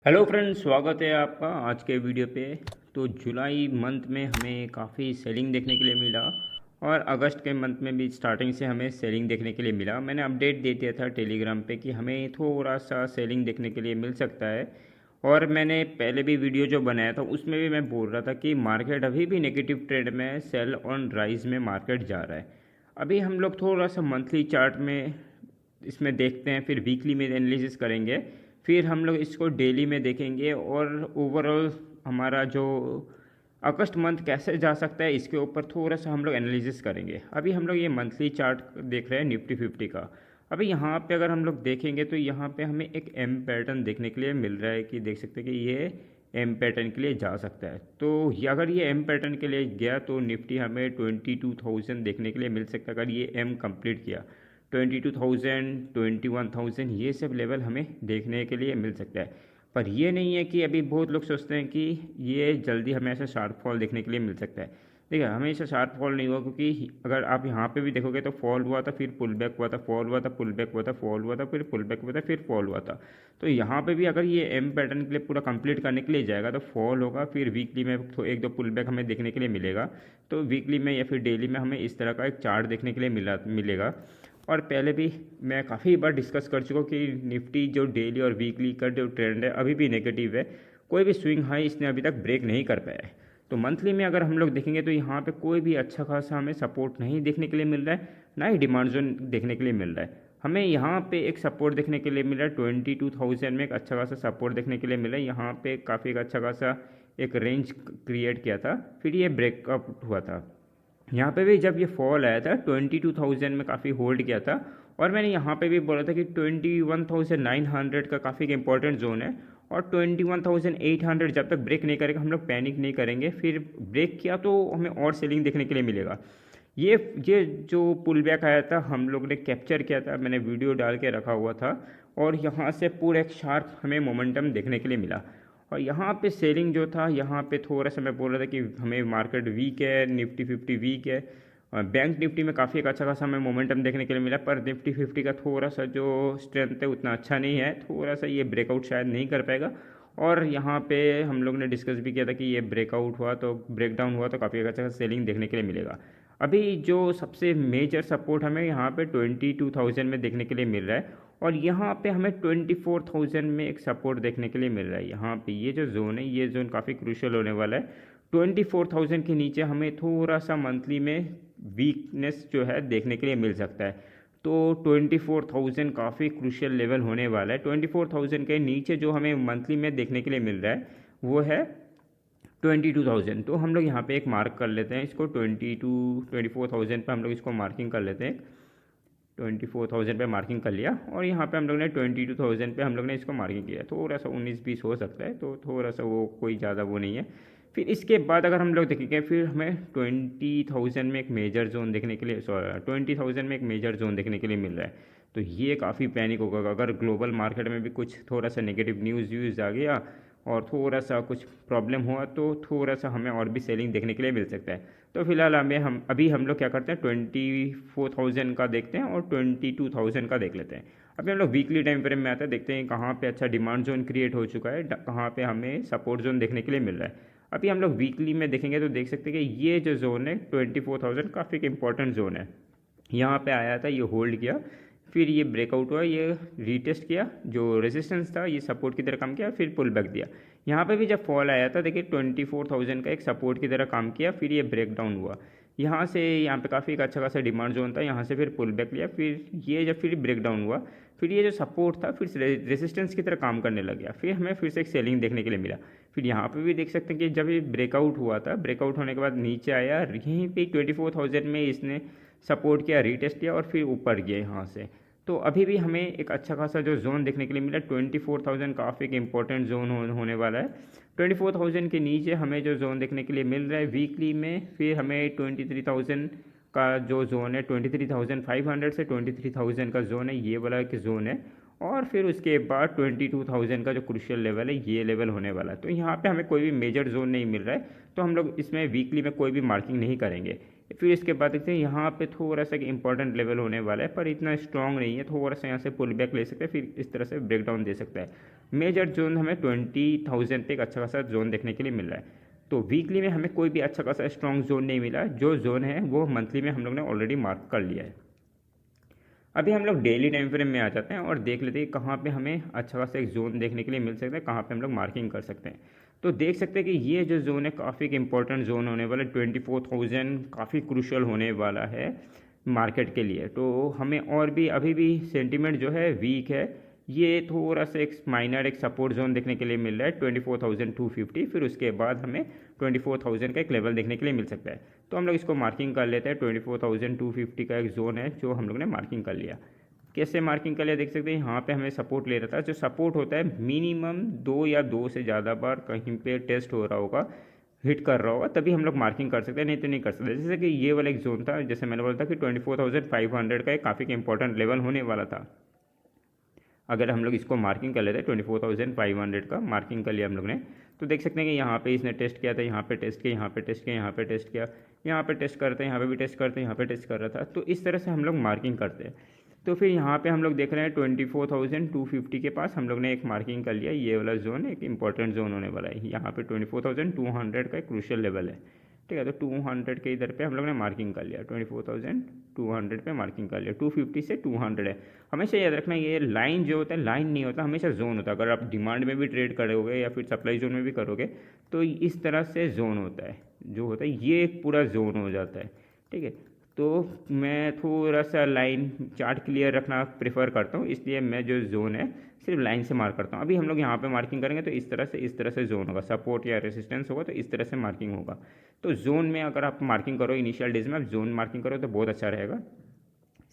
Hello friends, स्वागत है आपका आज के वीडियो पे। तो जुलाई मंथ में हमें काफ़ी सेलिंग देखने के लिए मिला और अगस्त के मंथ में भी स्टार्टिंग से हमें सेलिंग देखने के लिए मिला। मैंने अपडेट दे दिया था टेलीग्राम पे कि हमें थोड़ा सा सेलिंग देखने के लिए मिल सकता है। और मैंने पहले भी वीडियो जो बनाया था उसमें भी मैं बोल रहा था कि मार्केट अभी भी नेगेटिव ट्रेंड में है, सेल ऑन राइज में मार्केट जा रहा है। अभी हम लोग थोड़ा सा मंथली चार्ट में इसमें देखते हैं, फिर वीकली में एनालिसिस करेंगे, फिर हम लोग इसको डेली में देखेंगे और ओवरऑल हमारा जो अगस्त मंथ कैसे जा सकता है इसके ऊपर थोड़ा सा हम लोग एनालिसिस करेंगे। अभी हम लोग ये मंथली चार्ट देख रहे हैं निफ्टी 50 का। अभी यहाँ पे अगर हम लोग देखेंगे तो यहाँ पे हमें एक एम पैटर्न देखने के लिए मिल रहा है कि देख सकते हैं कि ये एम पैटर्न के लिए जा सकता है। तो अगर ये एम पैटर्न के लिए गया तो निफ्टी हमें 22,000 देखने के लिए मिल सकता है। अगर ये एम कंप्लीट किया 22,000 21,000 ये सब लेवल हमें देखने के लिए मिल सकता है। पर ये नहीं है कि अभी बहुत लोग सोचते हैं कि ये जल्दी हमें ऐसा शार्प फॉल देखने के लिए मिल सकता है। देखिए, हमेशा शार्प फॉल नहीं हुआ, क्योंकि अगर आप यहाँ पे भी देखोगे तो फॉल हुआ था, फिर पुल बैक हुआ था, फॉल हुआ था, पुल बैक हुआ था, फॉल हुआ था, फिर पुल बैक हुआ था, फिर फॉल हुआ था। तो यहाँ पे भी अगर ये एम पैटर्न के लिए पूरा कंप्लीट करने के लिए जाएगा तो फॉल होगा, फिर वीकली में तो एक दो पुल बैक हमें देखने के लिए मिलेगा। तो वीकली में या फिर डेली में हमें इस तरह का एक चार्ट देखने के लिए मिलेगा। और पहले भी मैं काफ़ी बार डिस्कस कर चुका हूँ कि निफ्टी जो डेली और वीकली का जो ट्रेंड है अभी भी नेगेटिव है। कोई भी स्विंग हाई इसने अभी तक ब्रेक नहीं कर पाया है। तो मंथली में अगर हम लोग देखेंगे तो यहाँ पे कोई भी अच्छा खासा हमें सपोर्ट नहीं देखने के लिए मिल रहा है, ना ही डिमांड जोन देखने के लिए मिल रहा है। हमें यहाँ पे एक सपोर्ट देखने के लिए मिल रहा है 22,000 में, एक अच्छा खासा सपोर्ट देखने के लिए मिला है। यहाँ पे काफ़ी एक अच्छा खासा एक रेंज क्रिएट किया था, फिर ये ब्रेकअप हुआ था। यहाँ पे भी जब ये फॉल आया था 22,000 में काफ़ी होल्ड किया था। और मैंने यहाँ पे भी बोला था कि 21,900 का काफ़ी एक इंपॉर्टेंट जोन है, और 21,800 जब तक ब्रेक नहीं करेगा हम लोग पैनिक नहीं करेंगे। फिर ब्रेक किया तो हमें और सेलिंग देखने के लिए मिलेगा। ये जो पुल बैक आया था हम लोग ने कैप्चर किया था, मैंने वीडियो डाल के रखा हुआ था, और यहाँ से पूरा एक शार्प हमें मोमेंटम देखने के लिए मिला। और यहाँ पे सेलिंग जो था, यहाँ पे थोड़ा सा मैं बोल रहा था कि हमें मार्केट वीक है, निफ्टी 50 वीक है। और बैंक निफ्टी में काफ़ी एक अच्छा खासा हमें मोमेंटम देखने के लिए मिला, पर निफ्टी 50 का थोड़ा सा जो स्ट्रेंथ है उतना अच्छा नहीं है, थोड़ा सा ये ब्रेकआउट शायद नहीं कर पाएगा। और यहाँ पे हम लोग ने डिस्कस भी किया था कि ये ब्रेकआउट हुआ तो ब्रेकडाउन हुआ तो काफ़ी अच्छा खासा सेलिंग देखने के लिए मिलेगा। अभी जो सबसे मेजर सपोर्ट हमें यहाँ पे 22,000 में देखने के लिए मिल रहा है, और यहाँ पे हमें 24,000 में एक सपोर्ट देखने के लिए मिल रहा है। यहाँ पे ये जो जोन है, ये जोन काफ़ी क्रूशियल होने वाला है। 24,000 के नीचे हमें थोड़ा सा मंथली में वीकनेस जो है देखने के लिए मिल सकता है। तो 24,000 काफ़ी क्रूशियल लेवल होने वाला है। 24,000 के नीचे जो हमें मंथली में देखने के लिए मिल रहा है वो है 22,000। तो हम लोग यहाँ पे एक मार्क कर लेते हैं इसको, 24,000 पे हम लोग इसको मार्किंग कर लेते हैं। 24,000 पे मार्किंग कर लिया, और यहाँ पे हम लोग ने 22,000 पे हम लोग ने इसको मार्किंग किया। थोड़ा सा 19-20 हो सकता है, तो थोड़ा सा वो कोई ज़्यादा वो नहीं है। फिर इसके बाद अगर हम लोग देखेंगे, फिर हमें 20,000 में एक मेजर जोन देखने के लिए, सॉरी 20,000 में एक मेजर जोन देखने के लिए मिल रहा है। तो ये काफ़ी पैनिक होगा अगर ग्लोबल मार्केट में भी कुछ थोड़ा सा नेगेटिव न्यूज़ आ गया और थोड़ा सा कुछ प्रॉब्लम हुआ तो थोड़ा सा हमें और भी सेलिंग देखने के लिए मिल सकता है। तो फिलहाल हम लोग क्या करते हैं, 24,000 का देखते हैं और 22,000 का देख लेते हैं। अभी हम लोग वीकली टाइम फ्रेम में आते हैं, देखते हैं कहाँ पे अच्छा डिमांड जोन क्रिएट हो चुका है, कहाँ पे हमें सपोर्ट जोन देखने के लिए मिल रहा है। अभी हम लोग वीकली में देखेंगे तो देख सकते हैं कि ये जो जोन है 24,000 काफ़ी एक इंपॉर्टेंट जोन है। यहाँ पे आया था, ये होल्ड किया, फिर ये ब्रेकआउट हुआ, ये रीटेस्ट किया, जो रेजिस्टेंस था ये सपोर्ट की तरह काम किया, फिर पुल बैक दिया। यहाँ पे भी जब फॉल आया था देखिए 24,000 का एक सपोर्ट की तरह काम किया, फिर ये ब्रेक डाउन हुआ। यहाँ से यहाँ पे काफ़ी एक अच्छा खासा डिमांड जोन था, यहाँ से फिर पुल बैक लिया, फिर ये जब फिर ब्रेक डाउन हुआ, फिर ये जो सपोर्ट था फिर रेजिस्टेंस की तरह काम करने लग गया, फिर हमें फिर से एक सेलिंग देखने के लिए मिला। फिर यहाँ पे भी देख सकते हैं कि जब ये ब्रेकआउट हुआ था, ब्रेकआउट होने के बाद नीचे आया, यहीं पे 24,000 में इसने सपोर्ट किया, रीटेस्ट किया, और फिर ऊपर गया यहाँ से। तो अभी भी हमें एक अच्छा खासा जो जोन देखने के लिए मिला 24,000, काफ़ी एक इंपॉर्टेंट जोन होने वाला है। 24,000 के नीचे हमें जो जोन देखने के लिए मिल रहा है वीकली में, फिर हमें 23,000 का जो जोन है, 23,500 से 23,000 का जोन है, ये वाला एक जोन है। और फिर उसके बाद 22,000 का जो क्रुशियल लेवल है, ये लेवल होने वाला है। तो यहाँ पे हमें कोई भी मेजर जोन नहीं मिल रहा है, तो हम लोग इसमें वीकली में कोई भी मार्किंग नहीं करेंगे। फिर इसके बाद देखते हैं यहाँ पे थोड़ा सा इंपॉर्टेंट लेवल होने वाला है, पर इतना स्ट्रॉन्ग नहीं है, थोड़ा सा यहाँ से पुल बैक ले सकते हैं, फिर इस तरह से ब्रेकडाउन दे सकता है। मेजर जोन हमें 20,000 पे एक अच्छा खासा जोन देखने के लिए मिल रहा है। तो वीकली में हमें कोई भी अच्छा खासा स्ट्रॉन्ग जोन नहीं मिला, जो जोन है वो मंथली में हम लोग ने ऑलरेडी मार्क कर लिया है। अभी हम लोग डेली टाइम फ्रेम में आ जाते हैं और देख लेते हैं कहाँ पे हमें अच्छा खासा एक जोन देखने के लिए मिल सकता है, कहाँ पे हम लोग मार्किंग कर सकते हैं। तो देख सकते हैं कि ये जो जोन है काफ़ी एक इंपॉर्टेंट जोन होने वाला है, 24,000 काफ़ी क्रूशल होने वाला है मार्केट के लिए। तो हमें और भी अभी भी सेंटीमेंट जो है वीक है, ये थोड़ा सा एक माइनर एक सपोर्ट जोन देखने के लिए मिल रहा है 24,250, फिर उसके बाद हमें 24,000 का एक लेवल देखने के लिए मिल सकता है। तो हम लोग इसको मार्किंग कर लेते हैं, 24,250 का एक जोन है जो हम लोग ने मार्किंग कर लिया। कैसे मार्किंग कर लिया देख सकते हैं, यहाँ पे हमें सपोर्ट ले रहा था, जो सपोर्ट होता है मिनिमम 2 या 2 से ज़्यादा बार कहीं पे टेस्ट हो रहा होगा, हिट कर रहा होगा, तभी हम लोग मार्किंग कर सकते हैं, नहीं तो नहीं कर सकते। जैसे कि ये वाला एक जोन था, जैसे मैंने बोला था कि 24,500 का एक काफ़ी इंपॉर्टेंट लेवल होने वाला था। अगर हम लोग इसको मार्किंग कर लेते हैं 24,500 का मार्किंग कर लिया हम लोग ने, तो देख सकते हैं कि यहाँ पे इसने टेस्ट किया था, यहाँ पे टेस्ट किया, यहाँ पे टेस्ट किया, यहाँ पे टेस्ट किया, यहाँ पे टेस्ट करते हैं, यहाँ पे भी टेस्ट करते हैं, यहाँ पे टेस्ट कर रहा था। तो इस तरह से हम लोग मार्किंग करते हैं। तो फिर यहाँ पे हम लोग देख रहे हैं 24,250 के पास हम लोग ने एक मार्किंग कर लिया, ये वाला जोन एक इंपॉर्टेंट जोन होने वाला है। यहाँ पे 24,200 का एक क्रूशियल लेवल है, ठीक है। तो 200 के इधर पे हम लोग ने मार्किंग कर लिया, 24,200 पे मार्किंग कर लिया। 250 से 200 है। हमेशा याद रखना ये लाइन जो होता है लाइन नहीं होता, हमेशा जोन होता है। अगर आप डिमांड में भी ट्रेड करोगे या फिर सप्लाई जोन में भी करोगे तो इस तरह से जोन होता है, जो होता है ये एक पूरा जोन हो जाता है, ठीक है। तो मैं थोड़ा सा लाइन चार्ट क्लियर रखना प्रेफर करता हूँ, इसलिए मैं जो जोन है सिर्फ लाइन से मार्क करता हूँ। अभी हम लोग यहाँ पे मार्किंग करेंगे तो इस तरह से जोन होगा, सपोर्ट या रेसिस्टेंस होगा तो इस तरह से मार्किंग होगा। तो जोन में अगर आप मार्किंग करो इनिशियल डेज में, आप जोन मार्किंग करो तो बहुत अच्छा रहेगा,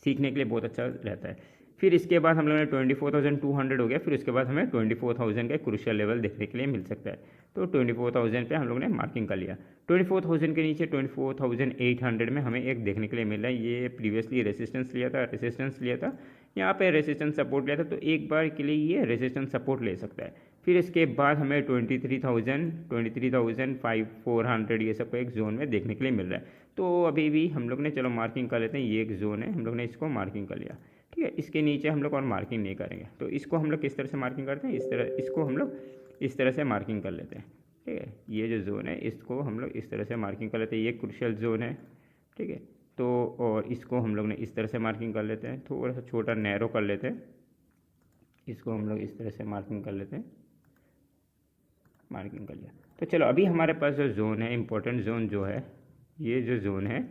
सीखने के लिए बहुत अच्छा रहता है। फिर इसके बाद हम लोगों ने 24,200 हो गया, फिर उसके बाद हमें 24,000 का क्रूशियल लेवल देखने के लिए मिल सकता है। तो 24,000 पे हम लोगों ने मार्किंग कर लिया। 24,000 के नीचे 24,800 में हमें एक देखने के लिए मिल रहा है, ये प्रीवियसली रेसिस्टेंस लिया था, यहाँ पे रेसिस्टेंस सपोर्ट लिया था, तो एक बार के लिए ये रेसिस्टेंस सपोर्ट ले सकता है। फिर इसके बाद हमें 23,400 ये सब एक जोन में देखने के लिए मिल रहा है। तो अभी भी हम लोग ने चलो मार्किंग कर लेते हैं, ये एक जोन है, हम लोग ने इसको मार्किंग कर लिया, ठीक है। इसके नीचे हम लोग और मार्किंग नहीं करेंगे। तो इसको हम लोग किस तरह से मार्किंग करते हैं, इस तरह, इसको हम लोग इस तरह से मार्किंग कर लेते हैं, ठीक है। ये जो जोन है इसको हम लोग इस तरह से मार्किंग कर लेते हैं, ये क्रूशियल जोन है, ठीक है। तो और इसको हम लोग ने इस तरह से मार्किंग कर लेते हैं, थोड़ा सा छोटा नैरो कर लेते हैं, इसको हम लोग इस तरह से मार्किंग कर लेते हैं, मार्किंग कर लिया। तो चलो अभी हमारे पास जो जोन है इंपॉर्टेंट जोन जो है, ये जो जोन है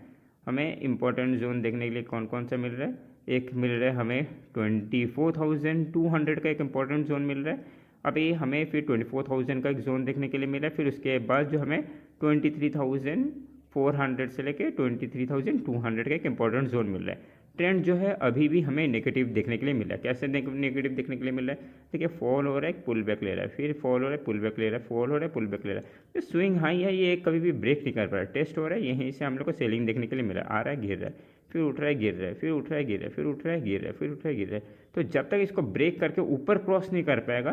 हमें इंपॉर्टेंट जोन देखने के लिए कौन कौन सा मिल रहा है, एक मिल रहा है हमें 24,200 का एक इंपॉर्टेंट जोन मिल रहा है। अभी हमें फिर 24,000 का एक जोन देखने के लिए मिला है, फिर उसके बाद जो हमें 23,400 से लेके 23,200 का एक इंपॉर्टेंट जोन मिल रहा है। ट्रेंड जो है अभी भी हमें नेगेटिव देखने के लिए मिल रहा है। कैसे नेगेटिव देखने के लिए मिल रहा है, देखिए फॉल हो रहा है, पुल बैक ले रहा है, फिर फॉल हो रहा है, पुल बैक ले रहा है, फॉल हो रहा है, पुल बैक ले रहा है। जो स्विंग हाई है ये कभी भी ब्रेक नहीं कर पा रहा है, टेस्ट हो रहा है, यहीं से हम लोग को सेलिंग देखने के लिए मिला, आ रहा है, गिर रहा है, फिर उठ रहा है, गिर रहा है, फिर उठ रहा है, गिर रहा है, फिर उठ रहा है, गिर रहा है, फिर उठ रहा है, गिर रहा है। तो जब तक इसको ब्रेक करके ऊपर क्रॉस नहीं कर पाएगा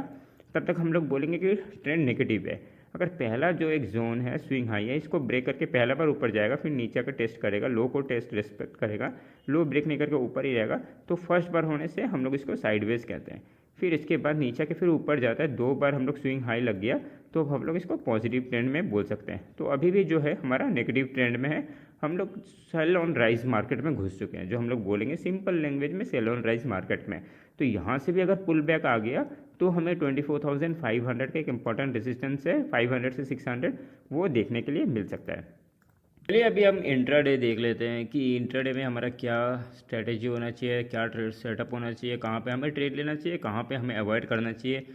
तब तक हम लोग बोलेंगे कि ट्रेंड नेगेटिव है। अगर पहला जो एक जोन है स्विंग हाई है, इसको ब्रेक करके पहला बार ऊपर जाएगा, फिर नीचे का टेस्ट करेगा, लो को टेस्ट रेस्पेक्ट करेगा, लो ब्रेक नहीं करके ऊपर ही रहेगा, तो फर्स्ट बार होने से हम लोग इसको साइडवेज कहते हैं। फिर इसके बाद नीचे के फिर ऊपर जाता है, 2 बार हम लोग स्विंग हाई लग गया तो हम लोग इसको पॉजिटिव ट्रेंड में बोल सकते हैं। तो अभी भी जो है हमारा नेगेटिव ट्रेंड में है, हम लोग सेल ऑन राइज मार्केट में घुस चुके हैं, जो हम लोग बोलेंगे सिंपल लैंग्वेज में सेल ऑन राइज मार्केट में। तो यहाँ से भी अगर पुल बैक आ गया तो हमें 24,500 का एक इंपॉर्टेंट रेजिस्टेंस है 500 से 600, वो देखने के लिए मिल सकता है। चलिए अभी हम इंट्राडे देख लेते हैं कि इंट्राडे में हमारा क्या स्ट्रेटेजी होना चाहिए, क्या ट्रेड सेटअप होना चाहिए, कहाँ पे हमें ट्रेड लेना चाहिए, कहाँ पे हमें अवॉइड करना चाहिए,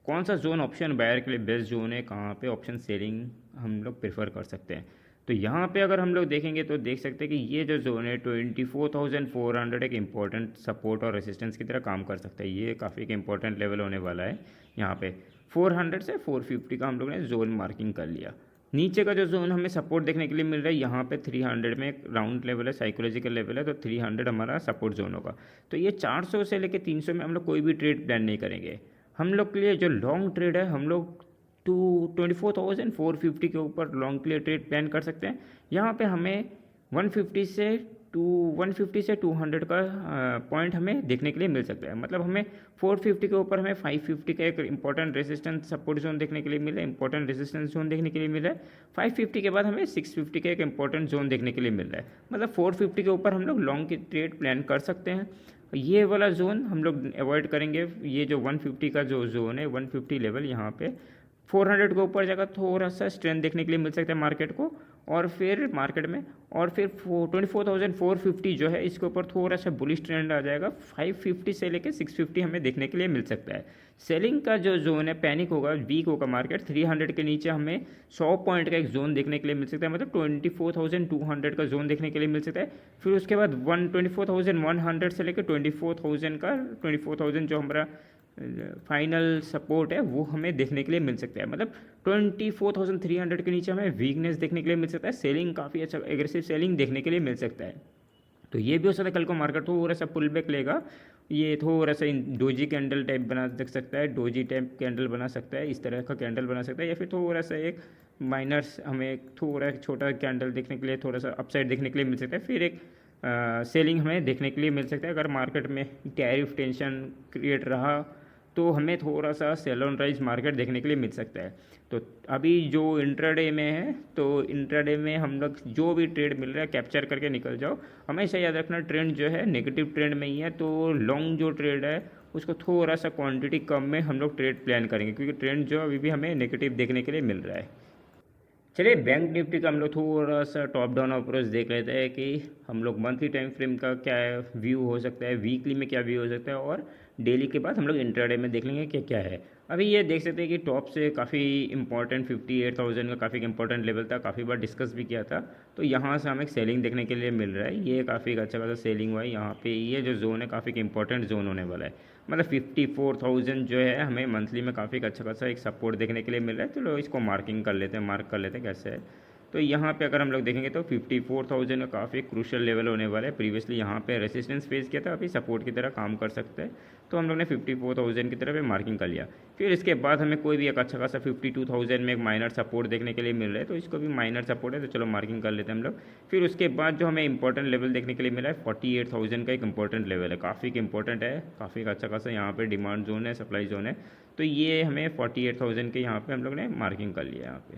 कौन सा जोन ऑप्शन बायर के लिए बेस्ट जोन है, कहाँ पे ऑप्शन सेलिंग हम लोग प्रेफर कर सकते हैं। तो यहाँ पे अगर हम लोग देखेंगे तो देख सकते हैं कि ये जो जोन है 24,400 एक इंपॉर्टेंट सपोर्ट और रेसिस्टेंस की तरह काम कर सकता है। ये काफ़ी एक इंपॉर्टेंट लेवल होने वाला है। यहाँ पे 400 से 450 का हम लोग ने जोन मार्किंग कर लिया। नीचे का जो जोन हमें सपोर्ट देखने के लिए मिल रहा है यहाँ पे 300 में एक राउंड लेवल है, साइकोलॉजिकल लेवल है, तो 300 हमारा सपोर्ट जोन होगा। तो ये 400 से लेकर 300 में हम लोग कोई भी ट्रेड प्लान नहीं करेंगे। हम लोग के लिए जो लॉन्ग ट्रेड है हम लोग 24,450 के ऊपर लॉन्ग के लिए ट्रेड प्लान कर सकते हैं। यहाँ पे हमें 150 से 200 का पॉइंट हमें देखने के लिए मिल सकता है। मतलब हमें 450 के ऊपर हमें 550 का एक इंपॉर्टेंट रेजिस्टेंस सपोर्ट जोन देखने के लिए मिला है, इंपॉर्टेंट रेजिस्टेंस जोन देखने के लिए मिला है। 550 के बाद हमें 650 का एक इंपॉर्टेंट जोन देखने के लिए मिल रहा है। मतलब 450 के ऊपर हम लोग लॉन्ग की ट्रेड प्लान कर सकते हैं। ये वाला जोन हम लोग अवॉइड करेंगे। ये जो 150 का जो जोन है, 150 लेवल, यहाँ पे 400 के ऊपर जाकर थोड़ा सा स्ट्रेंथ देखने के लिए मिल सकता है मार्केट को, और फिर मार्केट में, और फिर 24,450 जो है इसके ऊपर थोड़ा सा बुलिश ट्रेंड आ जाएगा। 550 से लेकर 650 हमें देखने के लिए मिल सकता है। सेलिंग का जो जोन है, पैनिक होगा, वीक होगा मार्केट, 300 के नीचे हमें 100 पॉइंट का एक जोन देखने के लिए मिल सकता है। मतलब 24,200 का जोन देखने के लिए मिल सकता है। फिर उसके बाद 24,100 से लेकर 24,000 जो हमारा फाइनल सपोर्ट है वो हमें देखने के लिए मिल सकता है। मतलब 24,300 के नीचे हमें वीकनेस देखने के लिए मिल सकता है। सेलिंग काफ़ी अच्छा एग्रेसिव सेलिंग देखने के लिए मिल सकता है। तो ये भी हो सकता है कल को मार्केट थोड़ा सा पुल बैक लेगा, ये थोड़ा सा डोजी कैंडल टाइप बना देख सकता है, डोजी टाइप कैंडल बना सकता है, इस तरह का कैंडल बना सकता है, या फिर थोड़ा सा एक माइनर्स हमें थोड़ा छोटा कैंडल देखने के लिए, थोड़ा सा अपसाइड देखने के लिए मिल सकता है। फिर एक सेलिंग हमें देखने के लिए मिल सकता है। अगर मार्केट में टैरिफ टेंशन क्रिएट रहा तो हमें थोड़ा सा सेल ऑन राइज मार्केट देखने के लिए मिल सकता है। तो अभी जो इंट्राडे में है, तो इंट्राडे में हम लोग जो भी ट्रेड मिल रहा है कैप्चर करके निकल जाओ। हमेशा याद रखना ट्रेंड जो है नेगेटिव ट्रेंड में ही है, तो लॉन्ग जो ट्रेड है उसको थोड़ा सा क्वांटिटी कम में हम लोग ट्रेड प्लान करेंगे, क्योंकि ट्रेंड जो अभी भी हमें नेगेटिव देखने के लिए मिल रहा है। चलिए बैंक निफ्टी का हम लोग थोड़ा सा टॉप डाउन अप्रोच देख लेते हैं कि हम लोग मंथली टाइम फ्रेम का क्या व्यू हो सकता है, वीकली में क्या व्यू हो सकता है, और डेली के बाद हम लोग इंट्राडे में देख लेंगे कि क्या है। अभी ये देख सकते हैं कि टॉप से काफ़ी इंपॉर्टेंट 58,000 का काफ़ी इंपॉर्टेंट लेवल था, काफ़ी बार डिस्कस भी किया था। तो यहाँ से हमें एक सेलिंग देखने के लिए मिल रहा है। ये काफ़ी अच्छा खासा सेलिंग हुआ है यहाँ पे। ये जो जोन है काफ़ी इंपॉर्टेंट जोन होने वाला है। मतलब 54,000 जो है हमें मंथली में काफ़ी अच्छा खासा एक सपोर्ट देखने के लिए मिल रहा है। चलो इसको मार्किंग कर लेते हैं, मार्क कर लेते हैं कैसे है। तो यहाँ पे अगर हम लोग देखेंगे तो 54,000 का काफ़ी क्रूशियल लेवल होने वाला है। प्रीवियसली यहाँ पे रेसिस्टेंस फेस किया था, अभी सपोर्ट की तरह काम कर सकते हैं। तो हम लोग ने 54,000 की तरफ मार्किंग कर लिया। फिर इसके बाद हमें कोई भी एक अच्छा खासा 52,000 में एक माइनर सपोर्ट देखने के लिए मिल रहा है, तो इसको भी माइनर सपोर्ट है, तो चलो मार्किंग कर लेते हैं हम लोग। फिर उसके बाद जो हमें इंपॉर्टेंट लेवल देखने के लिए मिला है 48,000 का एक इंपॉर्टेंट लेवल है, काफ़ी इंपॉर्टेंट है, काफ़ी अच्छा खासा यहाँ पे डिमांड जोन है, सप्लाई जोन है। तो ये हमें 48,000 के यहाँ पे हम लोग ने मार्किंग कर लिया यहाँ पे।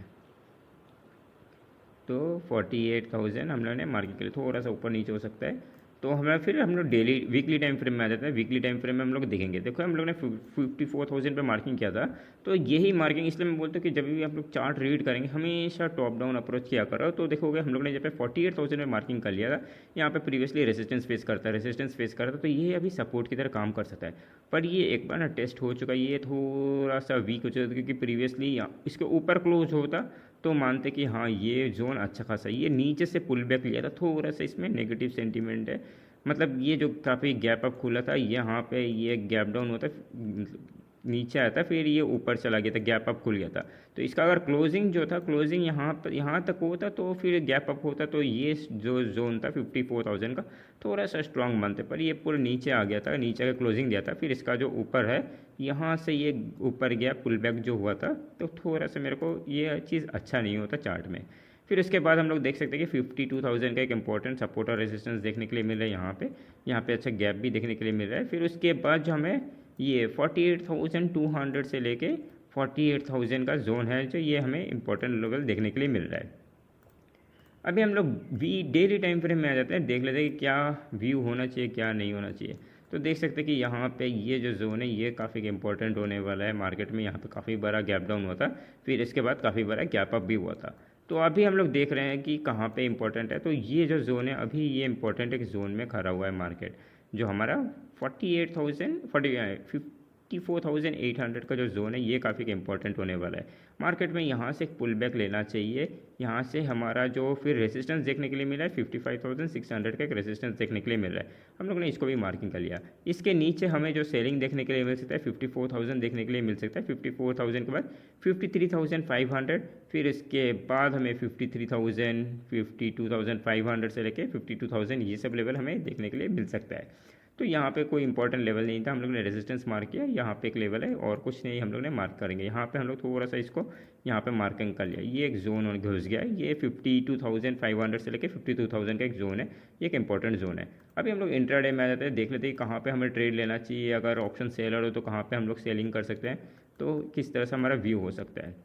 तो 48,000 हम लोग ने मार्किंग के लिए थोड़ा सा ऊपर नीचे हो सकता है। तो हमें फिर हम लोग डेली वीकली टाइम फ्रेम में आ जाते हैं। वीकली टाइम फ्रेम में हम लोग देखेंगे, देखो हम लोग ने 54,000 पे मार्किंग किया था। तो यही मार्किंग इसलिए मैं बोलता हूँ कि जब भी आप लोग चार्ट रीड करेंगे हमेशा टॉप डाउन अप्रोच किया करो। तो देखोगे हम लोग ने जब पे 48,000 में मार्किंग कर लिया था, यहाँ पे प्रीवियसली रेजिस्टेंस फेस करता है, तो ये अभी सपोर्ट की तरह काम कर सकता है। पर ये एक बार ना टेस्ट हो चुका है, ये थोड़ा सा वीक हो चुका है, क्योंकि प्रीवियसली इसके ऊपर क्लोज होता तो मानते कि हाँ ये जोन अच्छा खासा, ये नीचे से पुल बैक लिया था, थोड़ा सा इसमें नेगेटिव सेंटीमेंट है। मतलब ये जो काफ़ी गैप अप खुला था, यहाँ पे ये गैप डाउन होता नीचे आया था, फिर ये ऊपर चला गया था, गैप अप खुल गया था। तो इसका अगर क्लोजिंग जो था, क्लोजिंग यहाँ पर यहाँ तक होता तो फिर गैप अप होता, तो ये जो जोन था 54,000 का थोड़ा सा स्ट्रॉन्ग बनते, पर ये पूरा नीचे आ गया था, नीचे का क्लोजिंग दिया था। फिर इसका जो ऊपर है यहाँ से ये ऊपर गया, पुल बैक जो हुआ था, तो थोड़ा सा मेरे को ये चीज़ अच्छा नहीं होता चार्ट में। फिर उसके बाद हम लोग देख सकते हैं कि 52,000 का एक इंपॉर्टेंट सपोर्ट और रेजिस्टेंस देखने के लिए मिल रहा है यहाँ पे अच्छा गैप भी देखने के लिए मिल रहा है। फिर उसके बाद जो हमें ये 48,200 से लेके 48,000 का जोन है, जो ये हमें इंपॉर्टेंट लेवल देखने के लिए मिल रहा है। अभी हम लोग डेली टाइम फ्रेम में आ जाते हैं, देख लेते हैं कि क्या व्यू होना चाहिए, क्या नहीं होना चाहिए। तो देख सकते हैं कि यहाँ पे ये जो जोन है ये काफ़ी इंपॉर्टेंट होने वाला है मार्केट में। यहाँ पे काफ़ी बड़ा गैप डाउन हुआ था, फिर इसके बाद काफ़ी बड़ा गैप अप भी हुआ था। तो अभी हम लोग देख रहे हैं कि कहाँ पे इंपॉर्टेंट है। तो ये जो जोन है अभी ये इंपॉर्टेंट एक जोन में खड़ा हुआ है मार्केट, जो हमारा 54,800 का जो जोन है ये काफ़ी इंपॉर्टेंट होने वाला है मार्केट में। यहाँ से एक पुल बैक लेना चाहिए। यहाँ से हमारा जो फिर रेजिस्टेंस देखने के लिए मिला है 55,600 का एक रेजिस्टेंस देखने के लिए मिल रहा है, हम लोग ने इसको भी मार्किंग कर लिया। इसके नीचे हमें जो सेलिंग देखने के लिए मिल सकता है 54,000 देखने के लिए मिल सकता है। 54,000 के बाद 53,500, फिर इसके बाद हमें 53,000, 52,500 से लेके 52,000 ये सब लेवल हमें देखने के लिए मिल सकता है। तो यहाँ पे कोई इंपॉर्टेंट लेवल नहीं था, हम लोग ने रेजिस्टेंस मार्क किया, यहाँ पे एक लेवल है और कुछ नहीं हम लोग ने मार्क करेंगे। यहाँ पे हम लोग थोड़ा सा इसको यहाँ पे मार्किंग कर लिया, ये एक जोन और घुस गया, ये 52,500 से लेकर 52,000 का एक जोन है, ये एक इंपॉर्टेंट जोन है। अभी हम लोग इंट्राडे में आ जाते हैं, देख लेते हैं कहाँ पे हमें ट्रेड लेना चाहिए, अगर ऑप्शन सेलर हो तो कहाँ पे हम लोग सेलिंग कर सकते हैं, तो किस तरह से हमारा व्यू हो सकता है।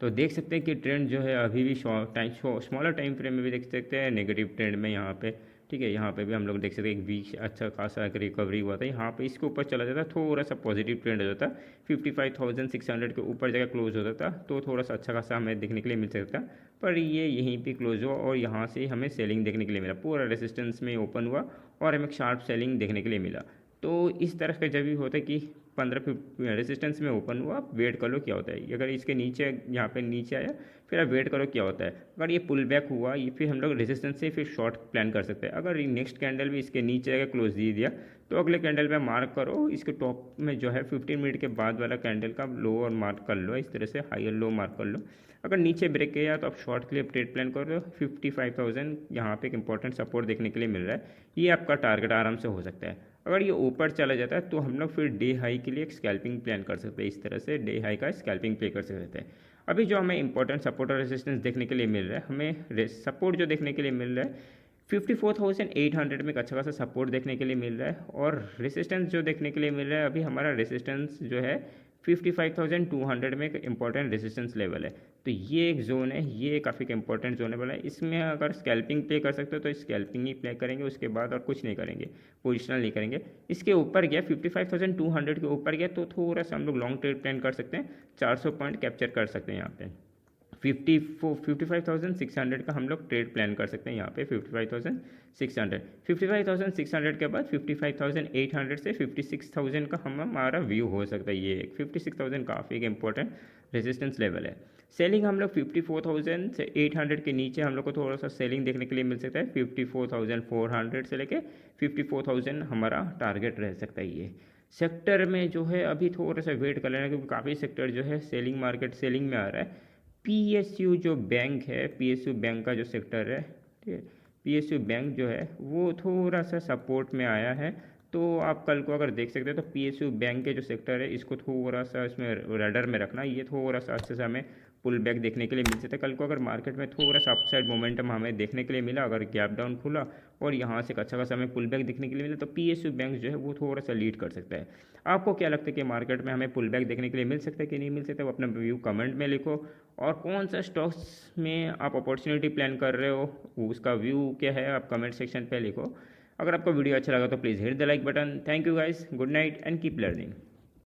तो देख सकते हैं कि ट्रेंड जो है अभी भी स्मॉलर टाइम फ्रेम में भी देख सकते हैं नेगेटिव ट्रेंड में यहाँ पे, ठीक है। यहाँ पे भी हम लोग देख सकते हैं एक वीक अच्छा खासा रिकवरी हुआ था, यहाँ पे इसके ऊपर चला जाता थोड़ा सा पॉजिटिव ट्रेंड हो जाता, 55,600 के ऊपर जगह क्लोज होता था तो थोड़ा सा अच्छा खासा हमें देखने के लिए मिल सकता, पर ये यहीं पे क्लोज हुआ और यहाँ से हमें सेलिंग देखने के लिए मिला, पूरा रेजिस्टेंस में ओपन हुआ और हमें शार्प सेलिंग देखने के लिए मिला। तो इस तरह का जब भी होता है कि 15 रेजिस्टेंस में ओपन हुआ, आप वेट कर लो क्या होता है, अगर इसके नीचे यहाँ पे नीचे आया फिर आप वेट करो क्या होता है, अगर ये पुल बैक हुआ ये फिर हम लोग रेजिस्टेंस से फिर शॉर्ट प्लान कर सकते हैं। अगर नेक्स्ट कैंडल भी इसके नीचे आएगा क्लोज दे दिया तो अगले कैंडल पे मार्क करो, इसके टॉप में जो है 15 मिनट के बाद वाला कैंडल का लो और मार्क कर लो, इस तरह से हाई और लो मार्क कर लो। अगर नीचे ब्रेक किया तो आप शॉर्ट के लिए ट्रेड प्लान करो, 55,000 यहाँ पे एक इंपॉर्टेंट सपोर्ट देखने के लिए मिल रहा है, ये आपका टारगेट आराम से हो सकता है। अगर ये ऊपर चला जाता है तो हम लोग फिर डे हाई के लिए एक स्कैल्पिंग प्लान कर सकते हैं, इस तरह से डे हाई का स्कैल्पिंग प्ले कर सकते हैं। अभी जो हमें इंपॉर्टेंट सपोर्ट और रेजिस्टेंस देखने के लिए मिल रहा है, हमें सपोर्ट जो देखने के लिए मिल रहा है 54,800 में एक अच्छा खासा सपोर्ट देखने के लिए मिल रहा है, और रेजिस्टेंस जो देखने के लिए मिल रहा है अभी हमारा रेजिस्टेंस जो है 55,200 में एक इंपॉर्टेंट रेजिस्टेंस लेवल है। तो ये एक जोन है, ये काफ़ी इंपॉर्टेंट जोन है, इसमें अगर स्कैल्पिंग प्ले कर सकते हो तो स्कैल्पिंग ही प्ले करेंगे, उसके बाद और कुछ नहीं करेंगे, पोजिशनल नहीं करेंगे। इसके ऊपर गया 55,200 के ऊपर गया तो थोड़ा सा हम लोग लॉन्ग ट्रेड प्लान कर सकते हैं, 400 पॉइंट कैप्चर कर सकते हैं यहाँ पे। 55,600 का हम लोग ट्रेड प्लान कर सकते हैं यहाँ पे, 55,600 के बाद 55,800 से 56,000 का हमारा व्यू हो सकता है। ये 56,000 काफ़ी एक इंपॉर्टेंट रेजिस्टेंस लेवल है। सेलिंग हम लोग 54,000 से 800 के नीचे हम लोग को थोड़ा सा सेलिंग देखने के लिए मिल सकता है, 54,400 से लेके 54,000 हमारा टारगेट रह सकता है। ये सेक्टर में जो है अभी थोड़ा सा वेट कर लेना, क्योंकि काफ़ी सेक्टर जो है सेलिंग मार्केट सेलिंग में आ रहा है। पीएसयू जो बैंक है, पीएसयू बैंक का जो सेक्टर है, ठीक है, पीएसयू बैंक जो है वो थोड़ा सा सपोर्ट में आया है, तो आप कल को अगर देख सकते हैं तो पीएसयू बैंक के जो सेक्टर है इसको थोड़ा सा इसमें रडार में रखना, ये थोड़ा सा अच्छे से हमें पुल बैक देखने के लिए मिल सकता है। कल को अगर मार्केट में थोड़ा सा अपसाइड मोमेंटम हमें देखने के लिए मिला, अगर गैप डाउन खुला और यहाँ से अच्छा खासा हमें पुल बैक देखने के लिए मिला, तो पीएसयू बैंक जो है वो थोड़ा सा लीड कर सकता है। आपको क्या लगता है कि मार्केट में हमें पुल बैक देखने के लिए मिल सकता है कि नहीं मिल सकता, वो अपना व्यू कमेंट में लिखो, और कौन सा स्टॉक्स में आप अपॉर्चुनिटी प्लान कर रहे हो उसका व्यू क्या है आप कमेंट सेक्शन पे लिखो। अगर आपको वीडियो अच्छा लगा तो please hit the like button. Thank you guys, good night and keep learning.